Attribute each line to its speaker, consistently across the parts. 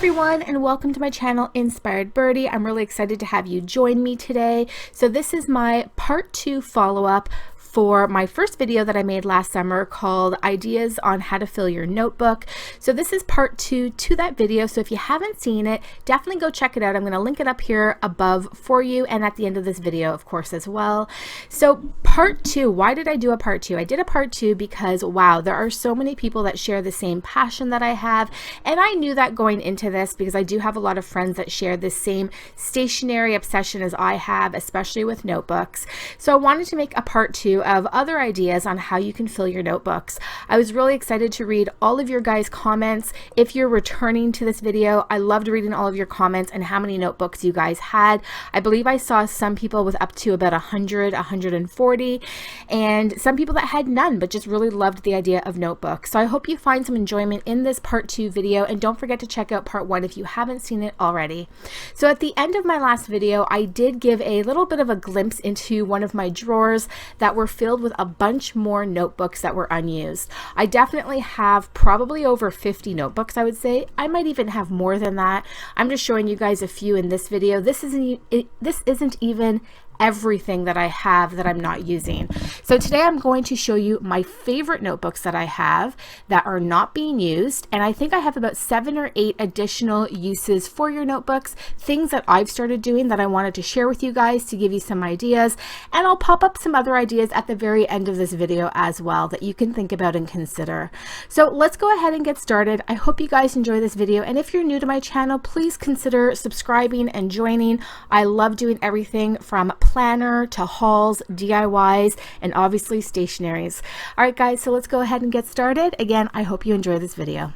Speaker 1: everyone, and welcome to my channel Inspired Birdie. I'm really excited to have you join me today. So this is my part 2 follow-up for my first video that I made last summer called Ideas on How to Fill Your Notebook. So this is part 2 to that video. So if you haven't seen it, definitely go check it out. I'm going to link it up here above for you and at the end of this video, of course, as well. So part 2, why did I do a part 2? I did a part 2 because, wow, there are so many people that share the same passion that I have. And I knew that going into this because I do have a lot of friends that share the same stationery obsession as I have, especially with notebooks. So I wanted to make a part 2 of other ideas on how you can fill your notebooks. I was really excited to read all of your guys' comments. If you're returning to this video, I loved reading all of your comments and how many notebooks you guys had. I believe I saw some people with up to about 100, 140, and some people that had none, but just really loved the idea of notebooks. So I hope you find some enjoyment in this part 2 video, and don't forget to check out part 1 if you haven't seen it already. So at the end of my last video, I did give a little bit of a glimpse into one of my drawers that were filled with a bunch more notebooks that were unused. I definitely have probably over 50 notebooks, I would say. I might even have more than that. I'm just showing you guys a few in this video. This isn't even everything that I have that I'm not using. So today I'm going to show you my favorite notebooks that I have that are not being used, and I think I have about 7 or 8 additional uses for your notebooks, things that I've started doing that I wanted to share with you guys to give you some ideas, and I'll pop up some other ideas at the very end of this video as well that you can think about and consider. So let's go ahead and get started. I hope you guys enjoy this video, and if you're new to my channel, please consider subscribing and joining. I love doing everything from planner to hauls, DIYs, and obviously stationaries. All right, guys, so let's go ahead and get started. Again, I hope you enjoy this video.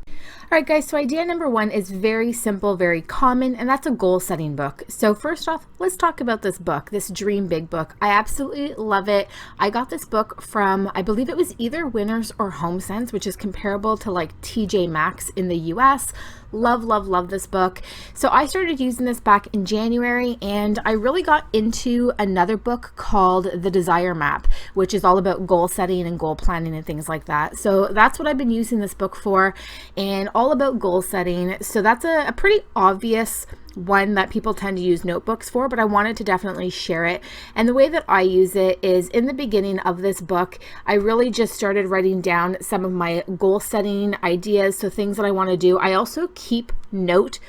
Speaker 1: All right, guys, so idea number 1 is very simple, very common, and that's a goal setting book. So first off, let's talk about this book, this Dream Big book. I absolutely love it. I got this book from, I believe it was either Winners or HomeSense, which is comparable to like TJ Maxx in the US. Love, love, love this book. So I started using this back in January, and I really got into another book called The Desire Map, which is all about goal setting and goal planning and things like that. So that's what I've been using this book for, and all about goal setting. So that's a pretty obvious one that people tend to use notebooks for, but I wanted to definitely share it. And the way that I use it is in the beginning of this book, I really just started writing down some of my goal setting ideas, so things that I want to do. I also keep note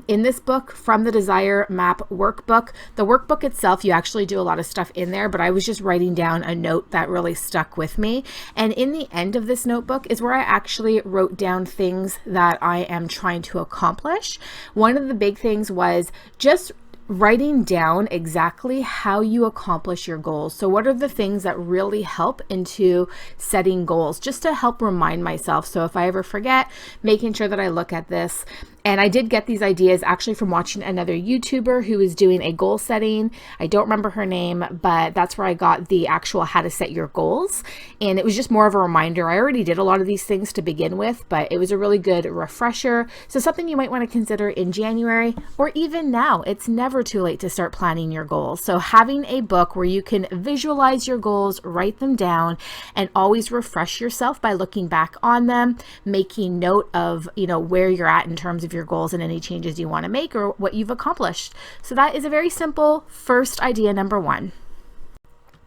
Speaker 1: in this book from the Desire Map workbook. The workbook itself, you actually do a lot of stuff in there, but I was just writing down a note that really stuck with me. And in the end of this notebook is where I actually wrote down things that I am trying to accomplish. One of the big things was just writing down exactly how you accomplish your goals. So what are the things that really help into setting goals, just to help remind myself. So if I ever forget, making sure that I look at this. And I did get these ideas actually from watching another YouTuber who was doing a goal setting. I don't remember her name, but that's where I got the actual how to set your goals. And it was just more of a reminder. I already did a lot of these things to begin with, but it was a really good refresher. So something you might want to consider in January or even now. It's never too late to start planning your goals. So having a book where you can visualize your goals, write them down, and always refresh yourself by looking back on them, making note of, where you're at in terms of your goals and any changes you want to make or what you've accomplished. So that is a very simple first idea number 1.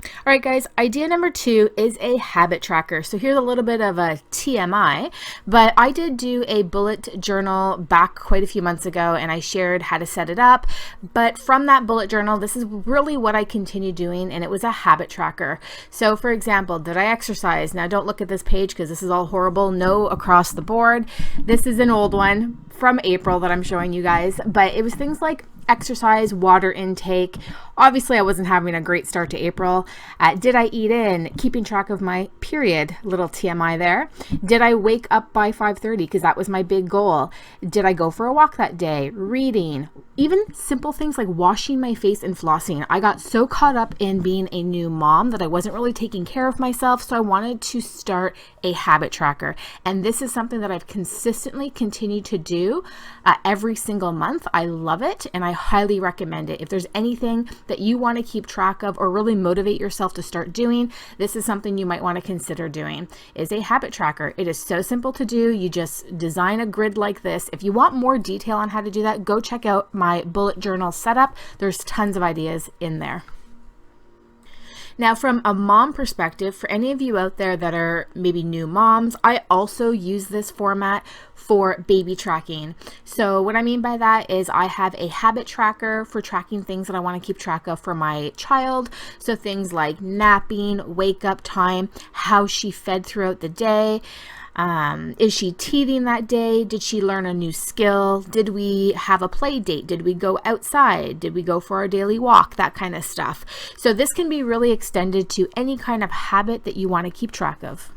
Speaker 1: All right, guys, idea number 2 is a habit tracker. So here's a little bit of a TMI, but I did do a bullet journal back quite a few months ago, and I shared how to set it up. But from that bullet journal, this is really what I continue doing, and it was a habit tracker. So for example, did I exercise? Now don't look at this page because this is all horrible. No across the board. This is an old one from April that I'm showing you guys, but it was things like exercise, water intake. Obviously, I wasn't having a great start to April. Did I eat in? Keeping track of my period, little TMI there. Did I wake up by 5:30? Because that was my big goal. Did I go for a walk that day? Reading. Even simple things like washing my face and flossing. I got so caught up in being a new mom that I wasn't really taking care of myself, so I wanted to start a habit tracker. And this is something that I've consistently continued to do do every single month. I love it and I highly recommend it. If there's anything that you want to keep track of or really motivate yourself to start doing, this is something you might want to consider doing, is a habit tracker. It is so simple to do. You just design a grid like this. If you want more detail on how to do that, go check out my bullet journal setup. There's tons of ideas in there. Now, from a mom perspective, for any of you out there that are maybe new moms, I also use this format for baby tracking. So what I mean by that is I have a habit tracker for tracking things that I want to keep track of for my child. So things like napping, wake up time, how she fed throughout the day. Is she teething that day? Did she learn a new skill? Did we have a play date? Did we go outside? Did we go for our daily walk? That kind of stuff. So this can be really extended to any kind of habit that you want to keep track of.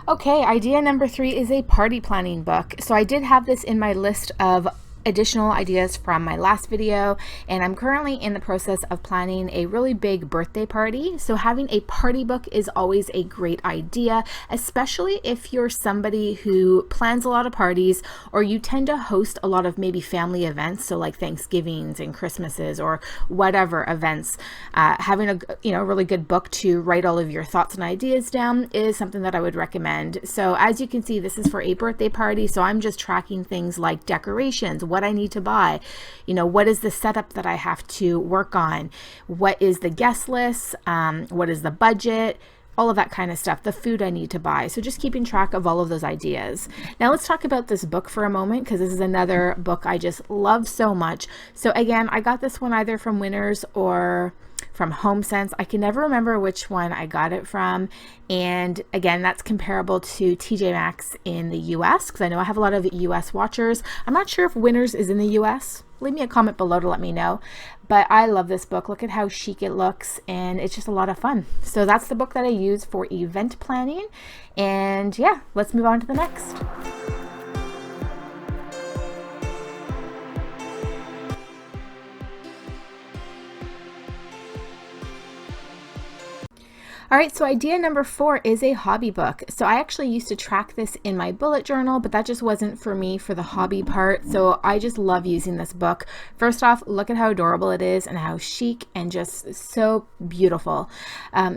Speaker 1: Okay, idea number 3 is a party planning book. So I did have this in my list of additional ideas from my last video, and I'm currently in the process of planning a really big birthday party. So having a party book is always a great idea, especially if you're somebody who plans a lot of parties or you tend to host a lot of maybe family events, so like Thanksgivings and Christmases or whatever events. Having a really good book to write all of your thoughts and ideas down is something that I would recommend. So as you can see, this is for a birthday party, so I'm just tracking things like decorations, what I need to buy, what is the setup that I have to work on, what is the guest list, what is the budget, all of that kind of stuff, the food I need to buy. So just keeping track of all of those ideas. Now let's talk about this book for a moment, because this is another book I just love so much. So again, I got this one either from Winners or from HomeSense. I can never remember which one I got it from. And again, that's comparable to TJ Maxx in the US, because I know I have a lot of US watchers. I'm not sure if Winners is in the US. Leave me a comment below to let me know. But I love this book. Look at how chic it looks, and it's just a lot of fun. So that's the book that I use for event planning. And yeah, let's move on to the next. All right, so idea number 4 is a hobby book. So I actually used to track this in my bullet journal, but that just wasn't for me for the hobby part. So I just love using this book. First off, look at how adorable it is and how chic and just so beautiful.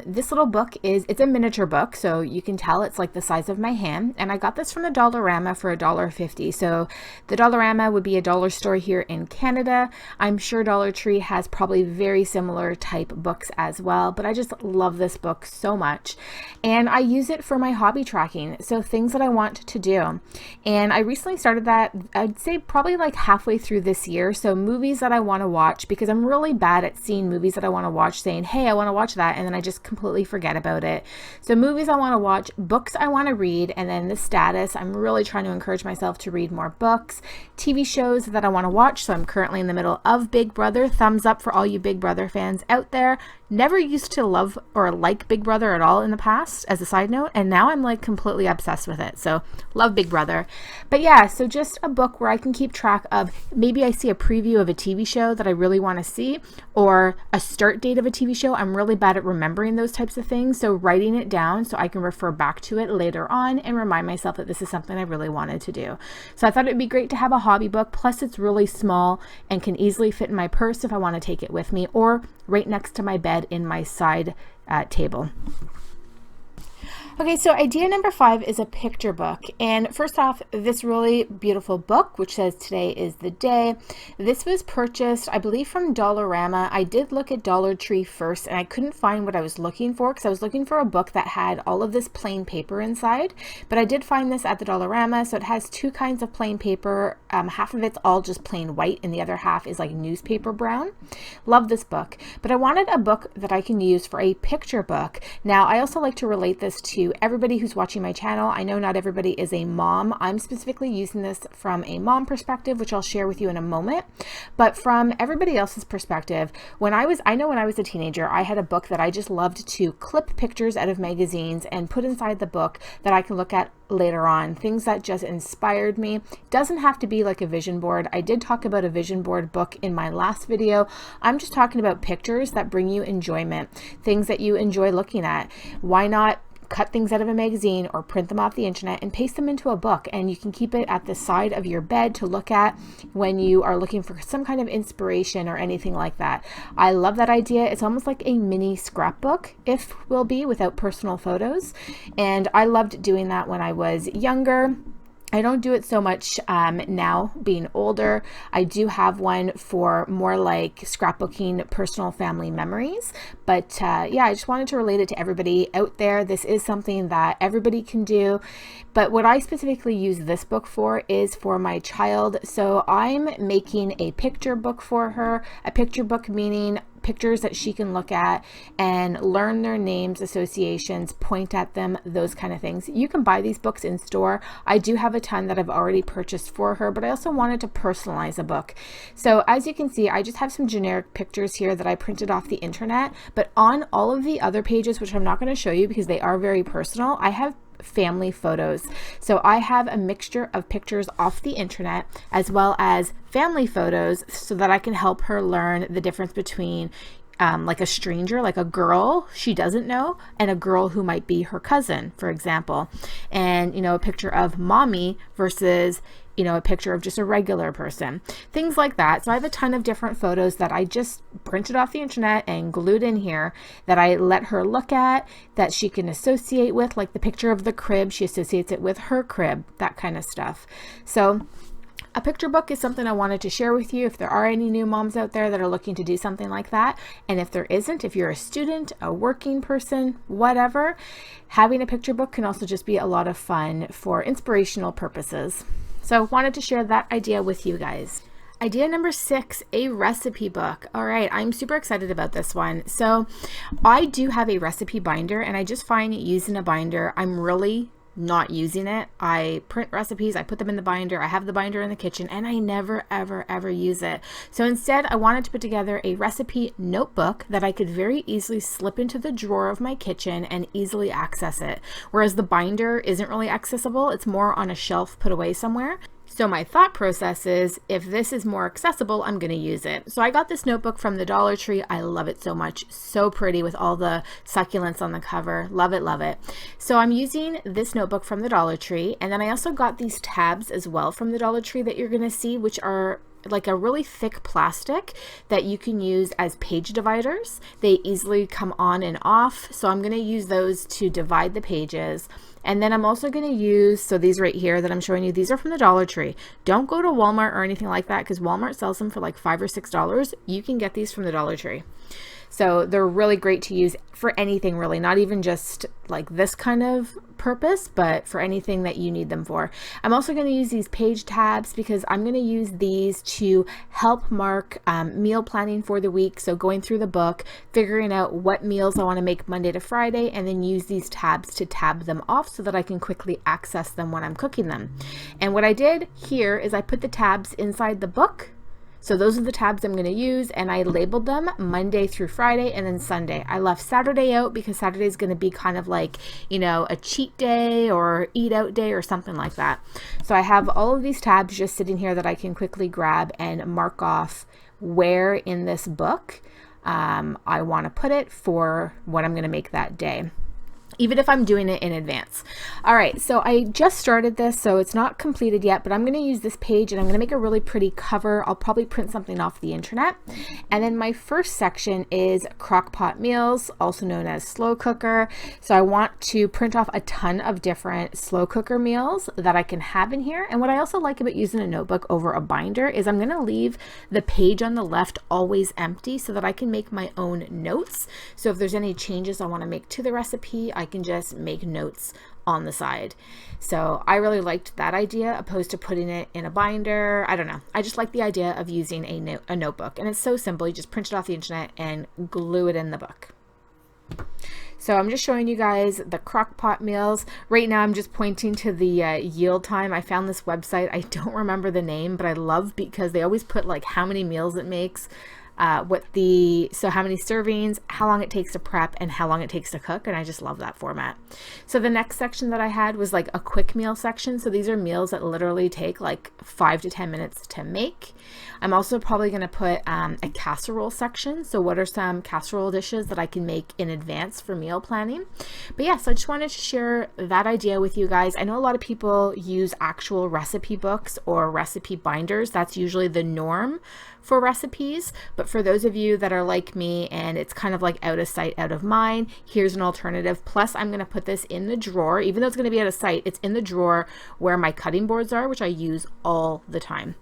Speaker 1: This little book it's a miniature book, so you can tell it's like the size of my hand. And I got this from the Dollarama for $1.50. So the Dollarama would be a dollar store here in Canada. I'm sure Dollar Tree has probably very similar type books as well, but I just love this book so much, and I use it for my hobby tracking, so things that I want to do. And I recently started that, I'd say probably like halfway through this year. So movies that I want to watch, because I'm really bad at seeing movies that I want to watch, saying, hey, I want to watch that, and then I just completely forget about it. So movies I want to watch, books I want to read, and then the status, I'm really trying to encourage myself to read more books. TV shows that I want to watch, so I'm currently in the middle of Big Brother. Thumbs up for all you Big Brother fans out there. Never used to love or like Big Brother at all in the past, as a side note, and now I'm like completely obsessed with it. So love Big Brother. But yeah, so just a book where I can keep track of, maybe I see a preview of a TV show that I really want to see, or a start date of a TV show. I'm really bad at remembering those types of things, so writing it down so I can refer back to it later on and remind myself that this is something I really wanted to do. So I thought it would be great to have a hobby book, plus it's really small and can easily fit in my purse if I want to take it with me, or right next to my bed in my side table. Okay, so idea number 5 is a picture book. And first off, this really beautiful book, which says today is the day. This was purchased, I believe, from Dollarama. I did look at Dollar Tree first, and I couldn't find what I was looking for, because I was looking for a book that had all of this plain paper inside. But I did find this at the Dollarama. So it has 2 kinds of plain paper. Half of it's all just plain white, and the other half is like newspaper brown. Love this book. But I wanted a book that I can use for a picture book. Now, I also like to relate this to everybody who's watching my channel. I know not everybody is a mom. I'm specifically using this from a mom perspective, which I'll share with you in a moment. But from everybody else's perspective, I know when I was a teenager, I had a book that I just loved to clip pictures out of magazines and put inside the book that I can look at later on, things that just inspired me. Doesn't have to be like a vision board. I did talk about a vision board book in my last video. I'm just talking about pictures that bring you enjoyment, things that you enjoy looking at. Why not cut things out of a magazine or print them off the internet and paste them into a book, and you can keep it at the side of your bed to look at when you are looking for some kind of inspiration or anything like that. I love that idea. It's almost like a mini scrapbook, if will be, without personal photos, and I loved doing that when I was younger. I don't do it so much now, being older. I do have one for more like scrapbooking personal family memories. But yeah, I just wanted to relate it to everybody out there. This is something that everybody can do. But what I specifically use this book for is for my child. So I'm making a picture book for her. A picture book meaning pictures that she can look at and learn their names, associations, point at them, those kind of things. You can buy these books in store. I do have a ton that I've already purchased for her, but I also wanted to personalize a book. So as you can see, I just have some generic pictures here that I printed off the internet, but on all of the other pages, which I'm not going to show you because they are very personal, I have family photos. So I have a mixture of pictures off the internet as well as family photos so that I can help her learn the difference between like a stranger, like a girl she doesn't know, and a girl who might be her cousin, for example. And, you know, a picture of mommy versus, you know, a picture of just a regular person, things like that. So I have a ton of different photos that I just printed off the internet and glued in here that I let her look at, that she can associate with, like the picture of the crib, she associates it with her crib, that kind of stuff. So a picture book is something I wanted to share with you if there are any new moms out there that are looking to do something like that. And if there isn't, if you're a student, a working person, whatever, having a picture book can also just be a lot of fun for inspirational purposes. So wanted to share that idea with you guys. Idea number 6, a recipe book. All right, I'm super excited about this one. So I do have a recipe binder, and I just find using a binder, I'm really not using it. I print recipes, I put them in the binder, I have the binder in the kitchen, and I never, ever use it. So instead, I wanted to put together a recipe notebook that I could very easily slip into the drawer of my kitchen and easily access it. Whereas the binder isn't really accessible, it's more on a shelf put away somewhere. So my thought process is, if this is more accessible, I'm going to use it. So I got this notebook from the Dollar Tree. I love it so much. So pretty with all the succulents on the cover. Love it, love it. So I'm using this notebook from the Dollar Tree. And then I also got these tabs as well from the Dollar Tree that you're going to see, which are like a really thick plastic that you can use as page dividers. They easily come on and off. So I'm going to use those to divide the pages. And then I'm also going to use, so these right here that I'm showing you, these are from the Dollar Tree. Don't go to Walmart or anything like that because Walmart sells them for like $5 or $6. You can get these from the Dollar Tree. So they're really great to use for anything really, not even just like this kind of purpose, but for anything that you need them for. I'm also going to use these page tabs because I'm going to use these to help mark meal planning for the week. So going through the book, figuring out what meals I want to make Monday to Friday, and then use these tabs to tab them off so that I can quickly access them when I'm cooking them. And what I did here is I put the tabs inside the book. So those are the tabs I'm going to use, and I labeled them Monday through Friday and then Sunday. I left Saturday out because Saturday is going to be kind of like, you know, a cheat day or eat out day or something like that. So I have all of these tabs just sitting here that I can quickly grab and mark off where in this book I want to put it for what I'm going to make that day, even if I'm doing it in advance. All right, so I just started this, so it's not completed yet, but I'm going to use this page and I'm going to make a really pretty cover. I'll probably print something off the internet. And then my first section is crock pot meals, also known as slow cooker. So I want to print off a ton of different slow cooker meals that I can have in here. And what I also like about using a notebook over a binder is I'm going to leave the page on the left always empty so that I can make my own notes. So if there's any changes I want to make to the recipe, I can just make notes on the side. So I really liked that idea opposed to putting it in a binder. I don't know. I just like the idea of using a notebook, and it's so simple. You just print it off the internet and glue it in the book. So I'm just showing you guys the crock pot meals. Right now I'm just pointing to the yield time. I found this website. I don't remember the name, but I love because they always put like how many meals it makes. so how many servings, how long it takes to prep, and how long it takes to cook. And I just love that format. So the next section that I had was like a quick meal section. So these are meals that literally take like 5 to 10 minutes to make. I'm also probably going to put a casserole section. So what are some casserole dishes that I can make in advance for meal planning? But yeah, so I just wanted to share that idea with you guys. I know a lot of people use actual recipe books or recipe binders. That's usually the norm for recipes. But for those of you that are like me and it's kind of like out of sight, out of mind, here's an alternative. Plus, I'm going to put this in the drawer. Even though it's going to be out of sight, it's in the drawer where my cutting boards are, which I use all the time.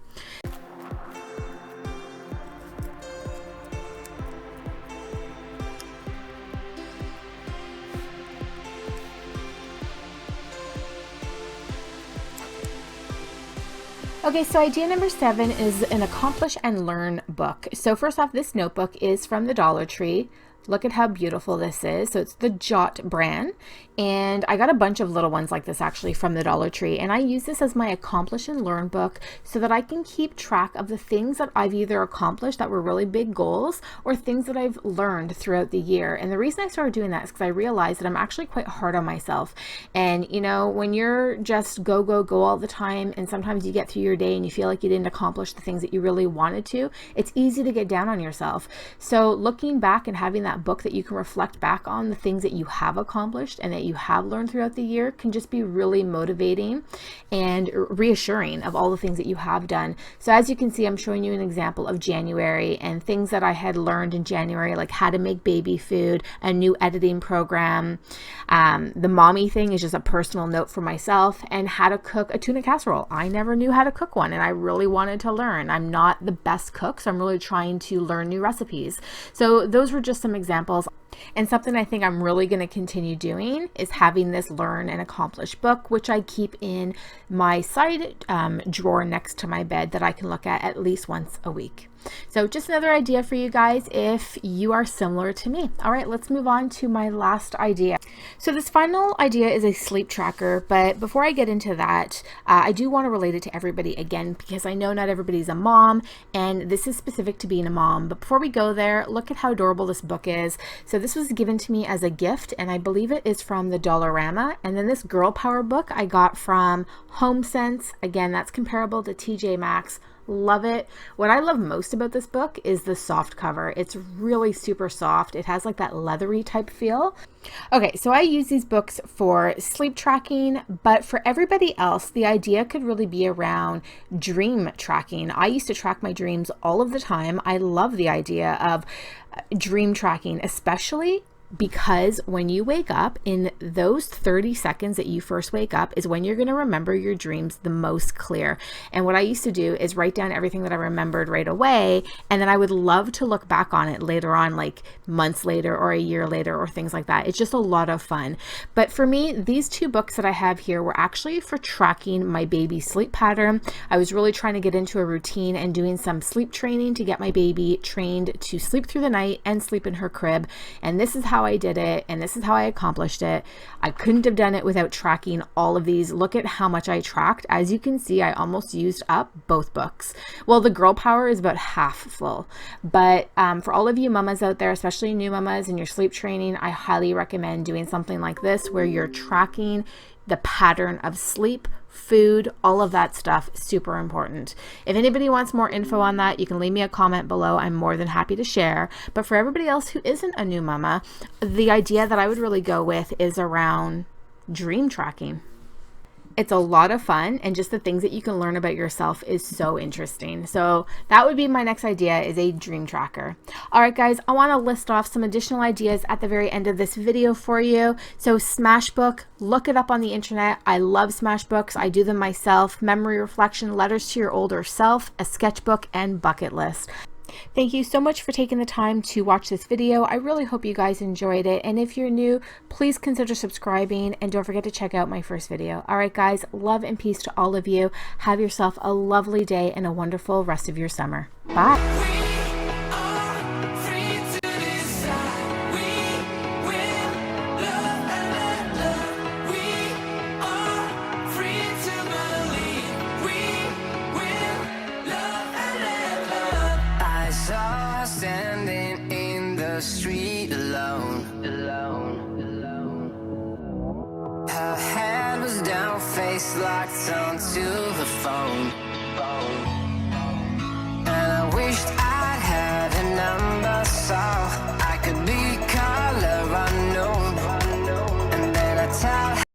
Speaker 1: Okay, so idea number 7 is an accomplish and learn book. So first off, this notebook is from the Dollar Tree. Look at how beautiful this is. So it's the Jot brand. And I got a bunch of little ones like this actually from the Dollar Tree. And I use this as my accomplish and learn book so that I can keep track of the things that I've either accomplished that were really big goals or things that I've learned throughout the year. And the reason I started doing that is because I realized that I'm actually quite hard on myself. And you know, when you're just go, go, go all the time, and sometimes you get through your day and you feel like you didn't accomplish the things that you really wanted to, it's easy to get down on yourself. So looking back and having that book that you can reflect back on the things that you have accomplished and that you have learned throughout the year can just be really motivating and reassuring of all the things that you have done. So as you can see, I'm showing you an example of January and things that I had learned in January, like how to make baby food, a new editing program. The mommy thing is just a personal note for myself, and how to cook a tuna casserole. I never knew how to cook one and I really wanted to learn. I'm not the best cook, so I'm really trying to learn new recipes. So those were just some examples. And something I think I'm really going to continue doing is having this learn and accomplish book, which I keep in my side drawer next to my bed that I can look at least once a week. So just another idea for you guys if you are similar to me. All right, let's move on to my last idea. So this final idea is a sleep tracker, but before I get into that, I do want to relate it to everybody again, because I know not everybody's a mom, and this is specific to being a mom. But before we go there, look at how adorable this book is. So this was given to me as a gift, and I believe it is from the Dollarama. And then this Girl Power book I got from HomeSense. Again, that's comparable to TJ Maxx. Love it. What I love most about this book is the soft cover. It's really super soft. It has like that leathery type feel. Okay, so I use these books for sleep tracking, but for everybody else, the idea could really be around dream tracking. I used to track my dreams all of the time. I love the idea of dream tracking, especially because when you wake up, in those 30 seconds that you first wake up is when you're going to remember your dreams the most clear. And what I used to do is write down everything that I remembered right away, and then I would love to look back on it later on, like months later or a year later or things like that. It's just a lot of fun. But for me, these two books that I have here were actually for tracking my baby's sleep pattern. I was really trying to get into a routine and doing some sleep training to get my baby trained to sleep through the night and sleep in her crib. And this is how I did it, and this is how I accomplished it. I couldn't have done it without tracking all of these. Look at how much I tracked. As you can see, I almost used up both books. Well, the Girl Power is about half full, but for all of you mamas out there, especially new mamas in your sleep training, I highly recommend doing something like this where you're tracking the pattern of sleep, food, all of that stuff. Super important. If anybody wants more info on that, you can leave me a comment below. I'm more than happy to share. But for everybody else who isn't a new mama, the idea that I would really go with is around dream tracking. It's a lot of fun, and just the things that you can learn about yourself is so interesting. So that would be my next idea, is a dream tracker. All right, guys, I want to list off some additional ideas at the very end of this video for you. So Smashbook, look it up on the internet. I love Smashbooks. I do them myself. Memory reflection, letters to your older self, a sketchbook, and bucket list. Thank you so much for taking the time to watch this video. I really hope you guys enjoyed it. And if you're new, please consider subscribing, and don't forget to check out my first video. All right, guys, love and peace to all of you. Have yourself a lovely day and a wonderful rest of your summer. Bye.